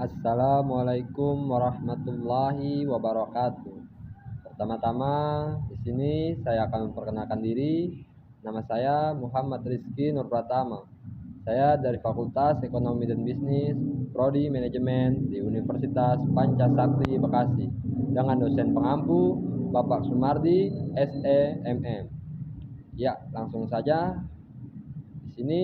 Assalamualaikum warahmatullahi wabarakatuh. Pertama-tama, di sini saya akan memperkenalkan diri. Nama saya Muhammad Rizky Nur Pratama. Saya dari Fakultas Ekonomi dan Bisnis, Prodi Manajemen di Universitas Pancasakti Bekasi, dengan dosen pengampu Bapak Sumardi, SEMM. Ya, langsung saja. Di sini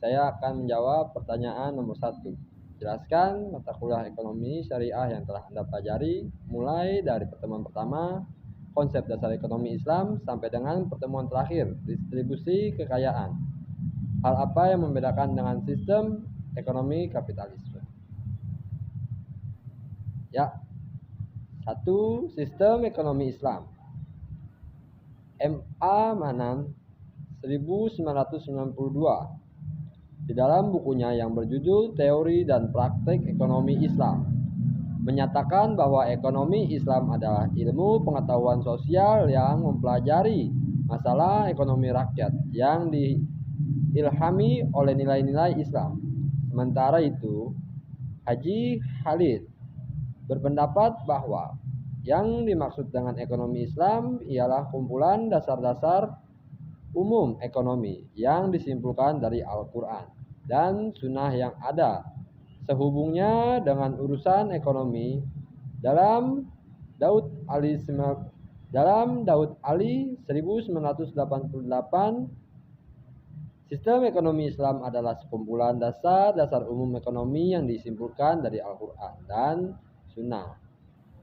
saya akan menjawab pertanyaan nomor 1. Jelaskan mata kuliah ekonomi syariah yang telah Anda pelajari, mulai dari pertemuan pertama, konsep dasar ekonomi Islam, sampai dengan pertemuan terakhir, distribusi kekayaan. Hal apa yang membedakan dengan sistem ekonomi kapitalisme? Ya, 1. Sistem ekonomi Islam. M.A. Manan 1992 di dalam bukunya yang berjudul Teori dan Praktek Ekonomi Islam menyatakan bahwa ekonomi Islam adalah ilmu pengetahuan sosial yang mempelajari masalah ekonomi rakyat yang diilhami oleh nilai-nilai Islam. Sementara itu, Haji Khalid berpendapat bahwa yang dimaksud dengan ekonomi Islam ialah kumpulan dasar-dasar umum ekonomi yang disimpulkan dari Al-Quran dan sunnah yang ada sehubungnya dengan urusan ekonomi. Dalam Daud Ali 1988, sistem ekonomi Islam adalah sekumpulan dasar-dasar umum ekonomi yang disimpulkan dari Al-Quran dan sunnah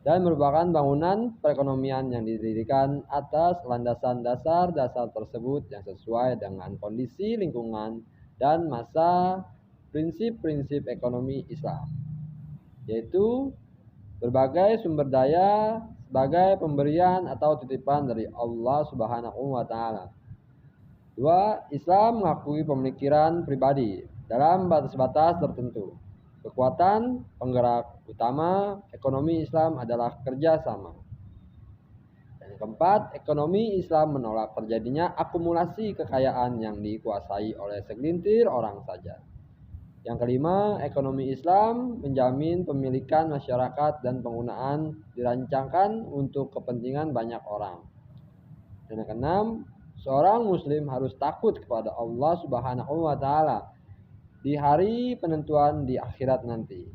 dan merupakan bangunan perekonomian yang didirikan atas landasan dasar-dasar tersebut yang sesuai dengan kondisi lingkungan dan masa prinsip-prinsip ekonomi Islam, yaitu berbagai sumber daya sebagai pemberian atau titipan dari Allah Subhanahu wa Ta'ala. 2. Islam mengakui pemikiran pribadi dalam batas-batas tertentu. Kekuatan penggerak utama ekonomi Islam adalah kerjasama. Dan keempat, ekonomi Islam menolak terjadinya akumulasi kekayaan yang dikuasai oleh segelintir orang saja. Yang kelima, ekonomi Islam menjamin pemilikan masyarakat dan penggunaan dirancangkan untuk kepentingan banyak orang. Dan yang keenam, seorang muslim harus takut kepada Allah Subhanahu wa Ta'ala di hari penentuan di akhirat nanti.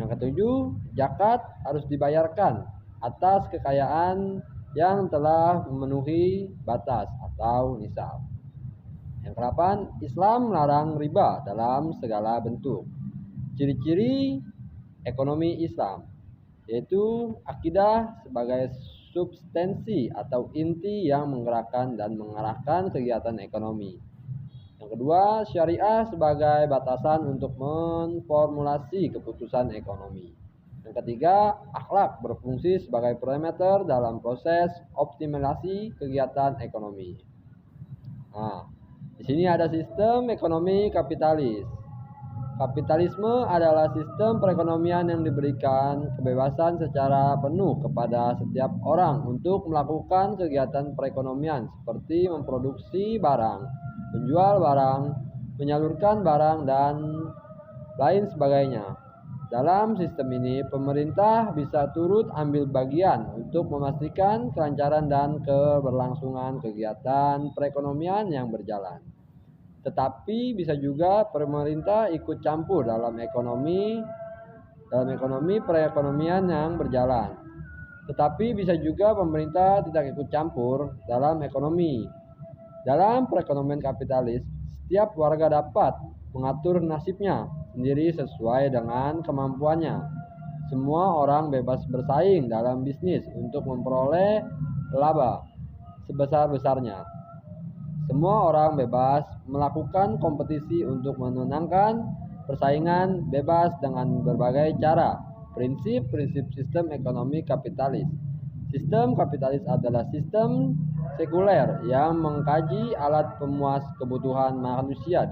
Yang ketujuh, zakat harus dibayarkan atas kekayaan yang telah memenuhi batas atau nisab. Yang ke-8, Islam melarang riba dalam segala bentuk. Ciri-ciri ekonomi Islam, yaitu akidah sebagai substansi atau inti yang menggerakkan dan mengarahkan kegiatan ekonomi. Yang kedua, syariah sebagai batasan untuk memformulasi keputusan ekonomi. Yang ketiga, akhlak berfungsi sebagai parameter dalam proses optimalisasi kegiatan ekonomi. Nah, di sini ada sistem ekonomi kapitalis. Kapitalisme adalah sistem perekonomian yang diberikan kebebasan secara penuh kepada setiap orang untuk melakukan kegiatan perekonomian seperti memproduksi barang, menjual barang, menyalurkan barang, dan lain sebagainya. Dalam sistem ini, pemerintah bisa turut ambil bagian untuk memastikan kelancaran dan keberlangsungan kegiatan perekonomian yang berjalan. Tetapi bisa juga pemerintah ikut campur dalam ekonomi perekonomian yang berjalan. Tetapi bisa juga pemerintah tidak ikut campur dalam ekonomi. Dalam perekonomian kapitalis, setiap warga dapat mengatur nasibnya sendiri sesuai dengan kemampuannya. Semua orang bebas bersaing dalam bisnis untuk memperoleh laba sebesar-besarnya. Semua orang bebas melakukan kompetisi untuk menenangkan persaingan bebas dengan berbagai cara. Prinsip-prinsip sistem ekonomi kapitalis. Sistem kapitalis adalah sistem sekuler yang mengkaji alat pemuas kebutuhan manusia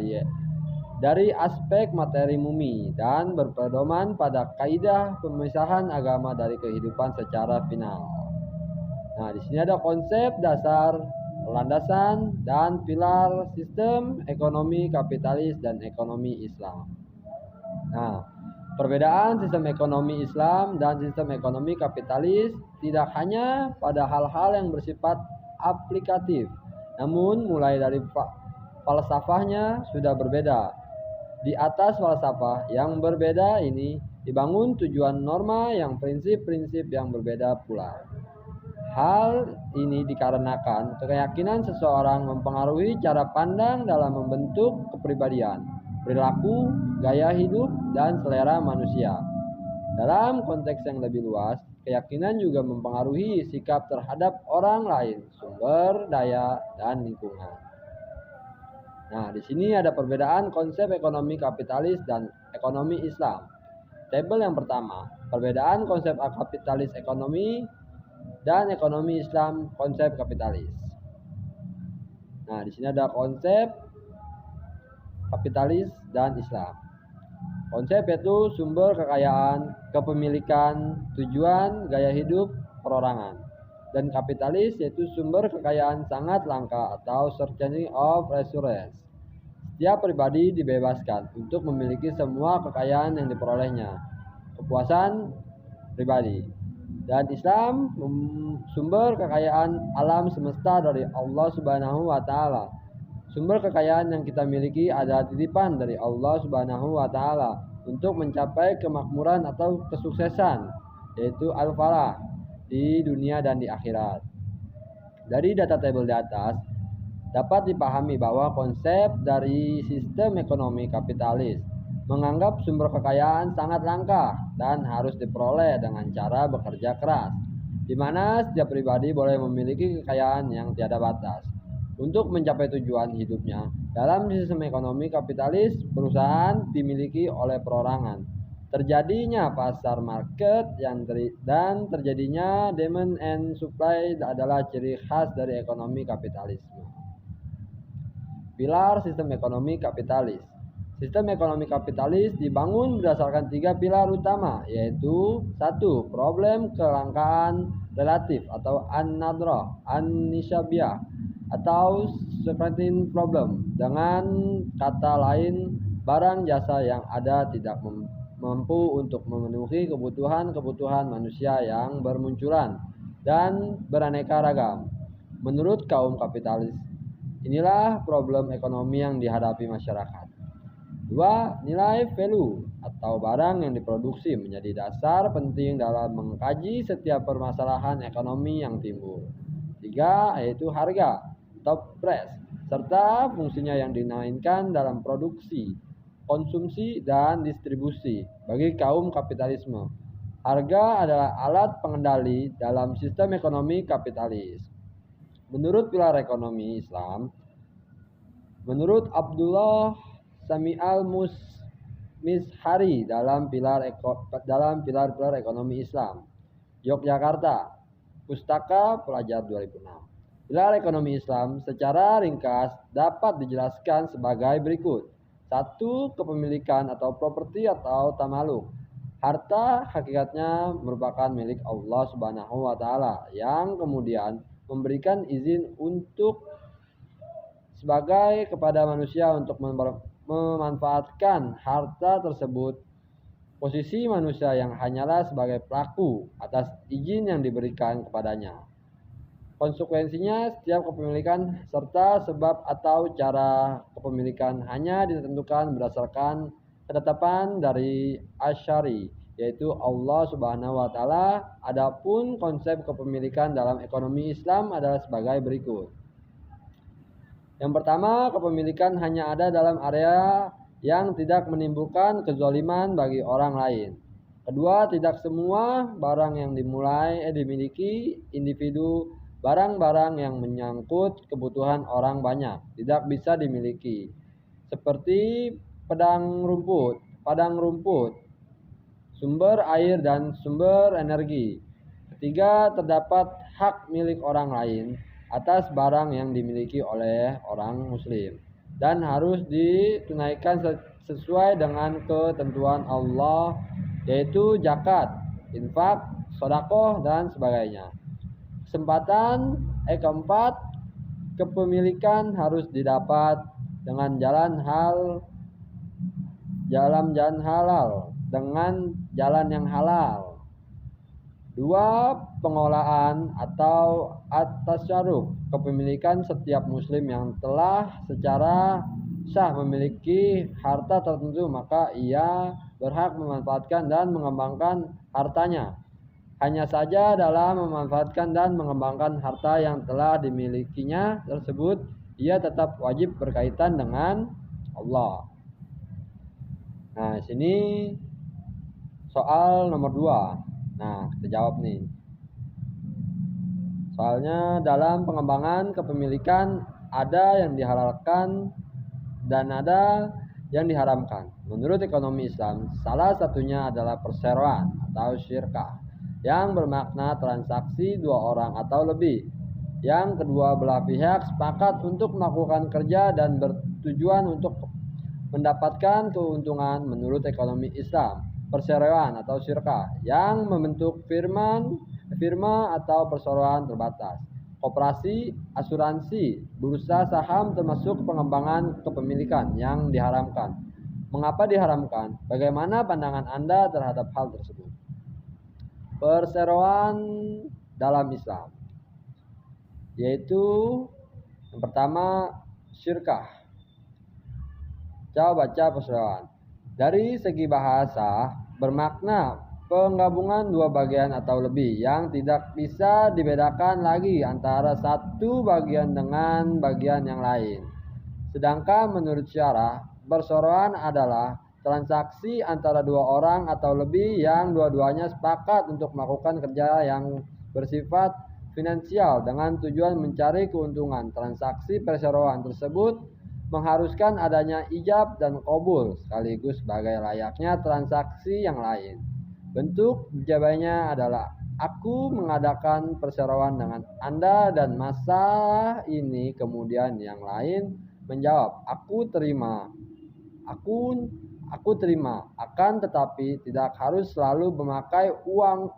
dari aspek materi bumi dan berpedoman pada kaidah pemisahan agama dari kehidupan secara final. Nah, di sini ada konsep dasar, landasan, dan pilar sistem ekonomi kapitalis dan ekonomi Islam. Nah, Perbedaan sistem ekonomi Islam dan sistem ekonomi kapitalis tidak hanya pada hal-hal yang bersifat aplikatif, namun mulai dari falsafahnya sudah berbeda. Di atas falsafah yang berbeda ini dibangun tujuan norma yang prinsip-prinsip yang berbeda pula. Hal ini dikarenakan keyakinan seseorang mempengaruhi cara pandang dalam membentuk kepribadian, perilaku, gaya hidup, dan selera manusia. Dalam konteks yang lebih luas, keyakinan juga mempengaruhi sikap terhadap orang lain, sumber daya, dan lingkungan. Nah, di sini ada perbedaan konsep ekonomi kapitalis dan ekonomi Islam. Tabel yang pertama, perbedaan konsep kapitalis ekonomi dan ekonomi Islam konsep kapitalis. Nah, di sini ada konsep kapitalis dan Islam. Konsep yaitu sumber kekayaan, kepemilikan, tujuan, gaya hidup, perorangan. Dan kapitalis yaitu sumber kekayaan sangat langka atau searching of resources. Setiap pribadi dibebaskan untuk memiliki semua kekayaan yang diperolehnya. Kepuasan pribadi. Dan Islam sumber kekayaan alam semesta dari Allah Subhanahu wa taala. Sumber kekayaan yang kita miliki adalah titipan dari Allah Subhanahu wa taala untuk mencapai kemakmuran atau kesuksesan, yaitu al-falah di dunia dan di akhirat. Dari data tabel di atas dapat dipahami bahwa konsep dari sistem ekonomi kapitalis menganggap sumber kekayaan sangat langka dan harus diperoleh dengan cara bekerja keras, di mana setiap pribadi boleh memiliki kekayaan yang tiada batas. Untuk mencapai tujuan hidupnya, dalam sistem ekonomi kapitalis, perusahaan dimiliki oleh perorangan. Terjadinya pasar market dan terjadinya demand and supply adalah ciri khas dari ekonomi kapitalisme. Pilar sistem ekonomi kapitalis. Sistem ekonomi kapitalis dibangun berdasarkan 3 pilar utama, yaitu 1. Problem kelangkaan relatif atau an-nadrah, an-nisabiyah atau scarcity problem. Dengan kata lain, barang jasa yang ada tidak mampu untuk memenuhi kebutuhan manusia yang bermunculan dan beraneka ragam. Menurut kaum kapitalis, inilah problem ekonomi yang dihadapi masyarakat. 2. Nilai value atau barang yang diproduksi menjadi dasar penting dalam mengkaji setiap permasalahan ekonomi yang timbul. 3. Yaitu harga atau price, serta fungsinya yang dimainkan dalam produksi, konsumsi, dan distribusi. Bagi kaum kapitalisme, harga adalah alat pengendali dalam sistem ekonomi kapitalis. Menurut pilar ekonomi Islam, menurut Abdullah Sami al-Mishari dalam pilar ekonomi Islam, Yogyakarta, Pustaka Pelajar 2006. Pilar ekonomi Islam secara ringkas dapat dijelaskan sebagai berikut. 1. Kepemilikan atau properti atau tamaluk. Harta hakikatnya merupakan milik Allah Subhanahu wa taala yang kemudian memberikan izin untuk sebagai kepada manusia untuk memanfaatkan harta tersebut. Posisi manusia yang hanyalah sebagai pelaku atas izin yang diberikan kepadanya. Konsekuensinya, setiap kepemilikan serta sebab atau cara kepemilikan hanya ditentukan berdasarkan ketetapan dari Asy'ari, yaitu Allah Subhanahu wa taala. Adapun konsep kepemilikan dalam ekonomi Islam adalah sebagai berikut. Yang pertama, kepemilikan hanya ada dalam area yang tidak menimbulkan kezaliman bagi orang lain. Kedua, tidak semua barang yang dimiliki individu. Barang-barang yang menyangkut kebutuhan orang banyak tidak bisa dimiliki, seperti padang rumput, sumber air dan sumber energi. Ketiga, terdapat hak milik orang lain atas barang yang dimiliki oleh orang muslim dan harus ditunaikan sesuai dengan ketentuan Allah, yaitu zakat, infak, sedekah, dan sebagainya. Keempat, kepemilikan harus didapat dengan jalan halal. dengan jalan yang halal. 2. Pengolahan atau at-tasyarruf, kepemilikan setiap muslim yang telah secara sah memiliki harta tertentu, maka ia berhak memanfaatkan dan mengembangkan hartanya. Hanya saja dalam memanfaatkan dan mengembangkan harta yang telah dimilikinya tersebut, ia tetap wajib berkaitan dengan Allah. Nah, sini soal nomor 2. Nah, kita jawab nih. Soalnya dalam pengembangan kepemilikan ada yang dihalalkan dan ada yang diharamkan. Menurut ekonomi Islam, salah satunya adalah perseroan atau syirkah, yang bermakna transaksi dua orang atau lebih, yang kedua belah pihak sepakat untuk melakukan kerja dan bertujuan untuk mendapatkan keuntungan. Menurut ekonomi Islam, perseroan atau syirkah yang membentuk firma atau perseroan terbatas, koperasi, asuransi, bursa saham termasuk pengembangan kepemilikan yang diharamkan. Mengapa diharamkan? Bagaimana pandangan Anda terhadap hal tersebut? Perseroan dalam Islam, yaitu yang pertama syirkah. Coba baca perseroan. Dari segi bahasa, bermakna penggabungan dua bagian atau lebih yang tidak bisa dibedakan lagi antara satu bagian dengan bagian yang lain. Sedangkan menurut syarah, perseroan adalah transaksi antara dua orang atau lebih yang dua-duanya sepakat untuk melakukan kerja yang bersifat finansial dengan tujuan mencari keuntungan. Transaksi perseroan tersebut mengharuskan adanya ijab dan qabul sekaligus sebagai layaknya transaksi yang lain. Bentuk ijabahnya adalah aku mengadakan perseroan dengan Anda dan masalah ini, kemudian yang lain menjawab aku terima. Aku terima, akan tetapi tidak harus selalu memakai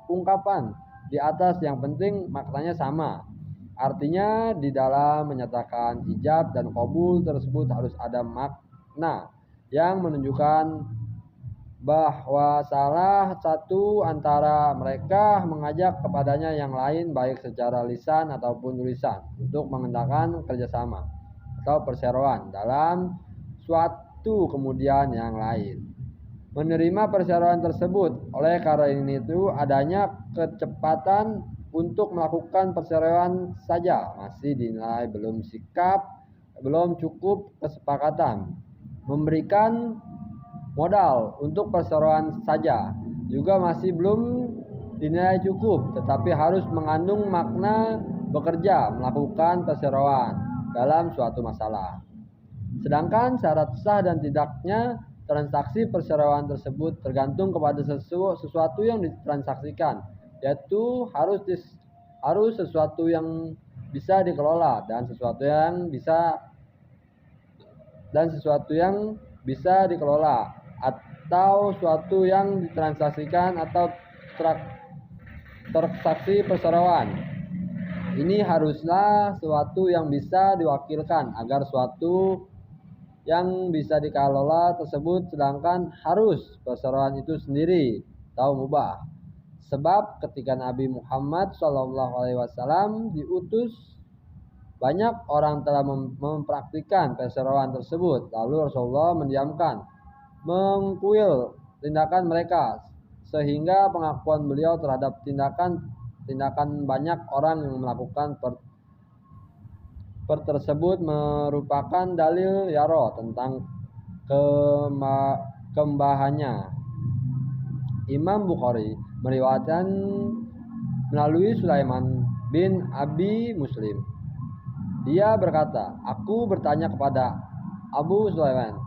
ungkapan di atas, yang penting maknanya sama. Artinya di dalam menyatakan ijab dan qabul tersebut harus ada makna yang menunjukkan bahwa salah satu antara mereka mengajak kepadanya yang lain baik secara lisan ataupun tulisan untuk mengadakan kerjasama atau perseroan dalam suatu kemudian yang lain. Menerima perseroan tersebut, oleh karena itu adanya kecepatan untuk melakukan perseroan saja masih dinilai belum cukup kesepakatan. Memberikan modal untuk perseroan saja juga masih belum dinilai cukup, tetapi harus mengandung makna bekerja melakukan perseroan dalam suatu masalah. Sedangkan syarat sah dan tidaknya transaksi perseroan tersebut tergantung kepada sesuatu yang ditransaksikan, yaitu harus sesuatu yang bisa dikelola dan sesuatu yang bisa dikelola, atau suatu yang ditransaksikan atau transaksi perseroan. Ini haruslah sesuatu yang bisa diwakilkan agar suatu yang bisa dikelola tersebut, sedangkan harus perseroan itu sendiri atau mubah. Sebab ketika Nabi Muhammad SAW diutus, banyak orang telah mempraktikkan perseroan tersebut, lalu Rasulullah mendiamkan, mengkuil tindakan mereka, sehingga pengakuan beliau terhadap tindakan banyak orang yang melakukan tersebut merupakan dalil yaro tentang kembahannya. Imam Bukhari meriwayatkan melalui Sulaiman bin Abi Muslim. Dia berkata, aku bertanya kepada Abu Sulaiman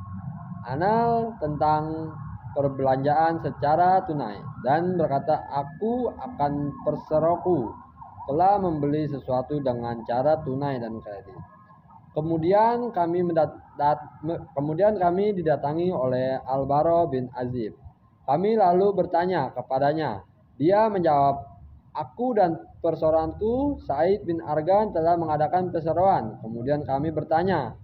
anal tentang perbelanjaan secara tunai, dan berkata, aku akan perseroku telah membeli sesuatu dengan cara tunai dan kredit. Kemudian kami didatangi oleh Al-Bara bin Azib. Kami lalu bertanya kepadanya. Dia menjawab, aku dan perseroanku Sa'id bin Argan telah mengadakan perseroan. Kemudian kami bertanya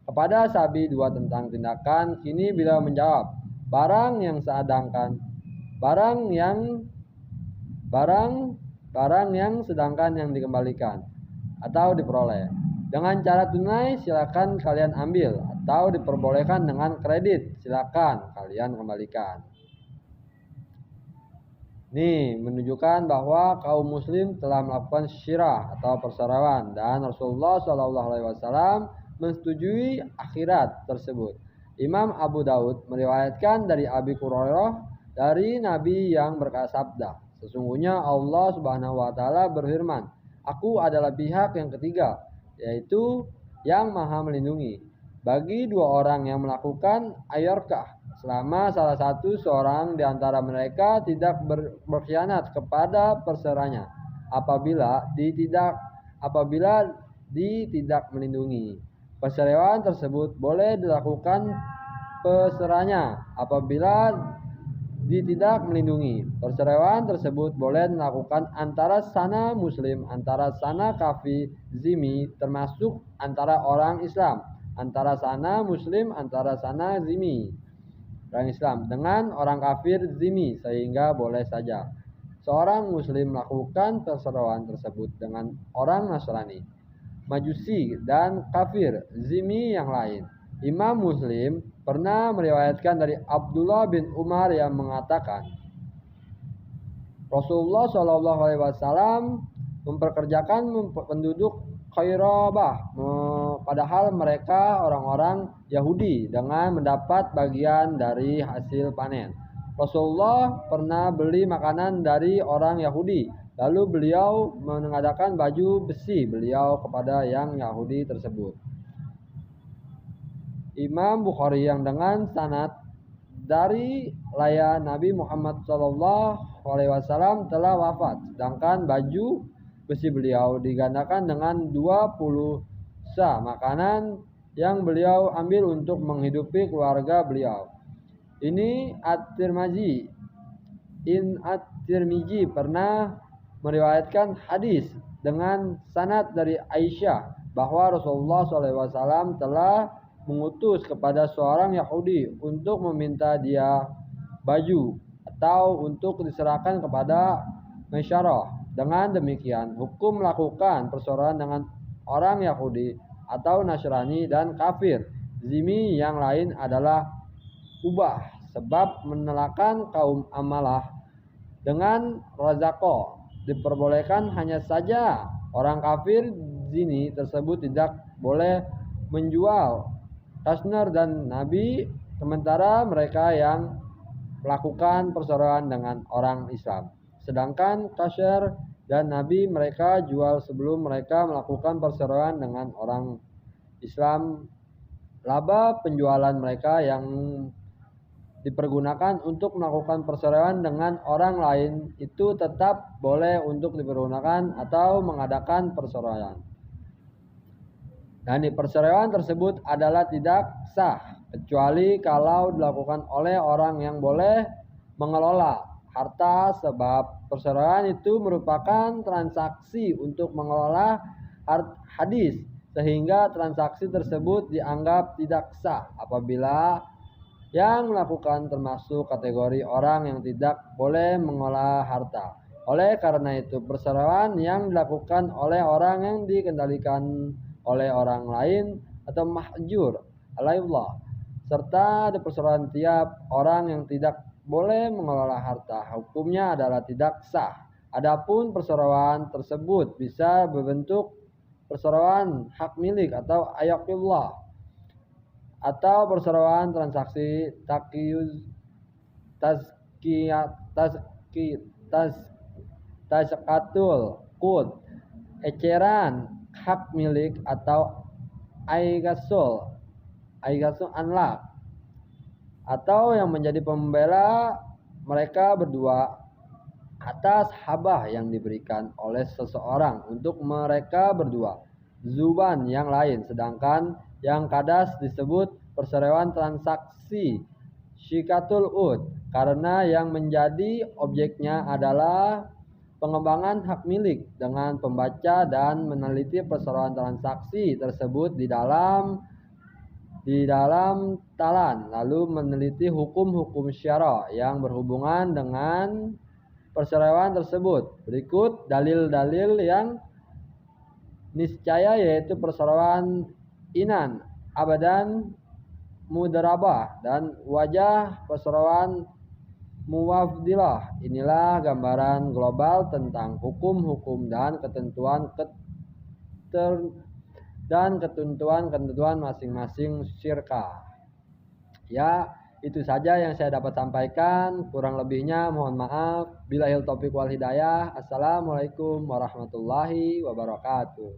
kepada Sabi dua tentang tindakan. Kini beliau menjawab, barang yang sedangkan yang dikembalikan atau diperoleh dengan cara tunai, silakan kalian ambil, atau diperbolehkan dengan kredit, silakan kalian kembalikan. Ini menunjukkan bahwa kaum muslim telah melakukan syirah atau perseroan, dan Rasulullah SAW menyetujui akhirat tersebut. Imam Abu Daud meriwayatkan dari Abi Hurairah dari Nabi yang bersabda, sesungguhnya Allah Subhanahu wa taala berfirman, Aku adalah pihak yang ketiga, yaitu yang Maha Melindungi bagi dua orang yang melakukan ayarkah, selama salah satu seorang di antara mereka tidak berkhianat kepada perseranya apabila tidak melindungi. Perceraian tersebut boleh dilakukan peseranya apabila tidak melindungi. Perceraian tersebut boleh dilakukan antara sana muslim, antara sana kafir, zimmi, termasuk antara orang Islam, antara sana muslim, antara sana zimmi, orang Islam, dengan orang kafir zimmi, sehingga boleh saja seorang muslim melakukan perceraian tersebut dengan orang Nasrani, Majusi, dan kafir zimmi yang lain. Imam Muslim pernah meriwayatkan dari Abdullah bin Umar yang mengatakan, Rasulullah SAW memperkerjakan penduduk Khairabah, padahal mereka orang-orang Yahudi, dengan mendapat bagian dari hasil panen. Rasulullah pernah beli makanan dari orang Yahudi, lalu beliau mengadakan baju besi beliau kepada yang Yahudi tersebut. Imam Bukhari yang dengan sanad dari laya Nabi Muhammad SAW telah wafat, sedangkan baju besi beliau digandakan dengan 20 sa makanan yang beliau ambil untuk menghidupi keluarga beliau. Ini At-Tirmizi pernah meriwayatkan hadis dengan sanad dari Aisyah bahwa Rasulullah SAW telah mengutus kepada seorang Yahudi untuk meminta dia baju atau untuk diserahkan kepada Maisyarah. Dengan demikian, hukum melakukan perceraian dengan orang Yahudi atau Nasrani dan kafir zimmi yang lain adalah ubah, sebab menelakan kaum amalah dengan razaqo diperbolehkan, hanya saja orang kafir zini tersebut tidak boleh menjual kasner dan nabi, sementara mereka yang melakukan perceraian dengan orang Islam. Sedangkan kasir dan nabi mereka jual sebelum mereka melakukan perceraian dengan orang Islam. Laba penjualan mereka yang dipergunakan untuk melakukan perceraian dengan orang lain itu tetap boleh untuk dipergunakan atau mengadakan perceraian. Dan perceraian tersebut adalah tidak sah kecuali kalau dilakukan oleh orang yang boleh mengelola harta, sebab perceraian itu merupakan transaksi untuk mengelola hadis, sehingga transaksi tersebut dianggap tidak sah apabila yang melakukan termasuk kategori orang yang tidak boleh mengelola harta. Oleh karena itu, perceraian yang dilakukan oleh orang yang dikendalikan oleh orang lain atau mahjur alaihullah, serta perceraian tiap orang yang tidak boleh mengelola harta, hukumnya adalah tidak sah. Adapun perceraian tersebut bisa berbentuk perceraian hak milik atau ayaqillah, atau perceraian transaksi tazkatul qud, eceran hak milik, atau aigasul anlak, atau yang menjadi pembela mereka berdua atas habah yang diberikan oleh seseorang untuk mereka berdua, zuban yang lain. Sedangkan yang kadas disebut perceraian transaksi syikatul ud, karena yang menjadi objeknya adalah pengembangan hak milik. Dengan pembaca dan meneliti perceraian transaksi tersebut di dalam di dalam talan, lalu meneliti hukum-hukum syara yang berhubungan dengan perceraian tersebut. Berikut dalil-dalil yang niscaya, yaitu perceraian inan, abadan, mudarabah, dan wajah perceraian muwafdilah. Inilah gambaran global tentang hukum-hukum dan ketentuan masing-masing syirkah. Ya, itu saja yang saya dapat sampaikan. Kurang lebihnya mohon maaf. Billahil taufiq wal hidayah. Assalamualaikum warahmatullahi wabarakatuh.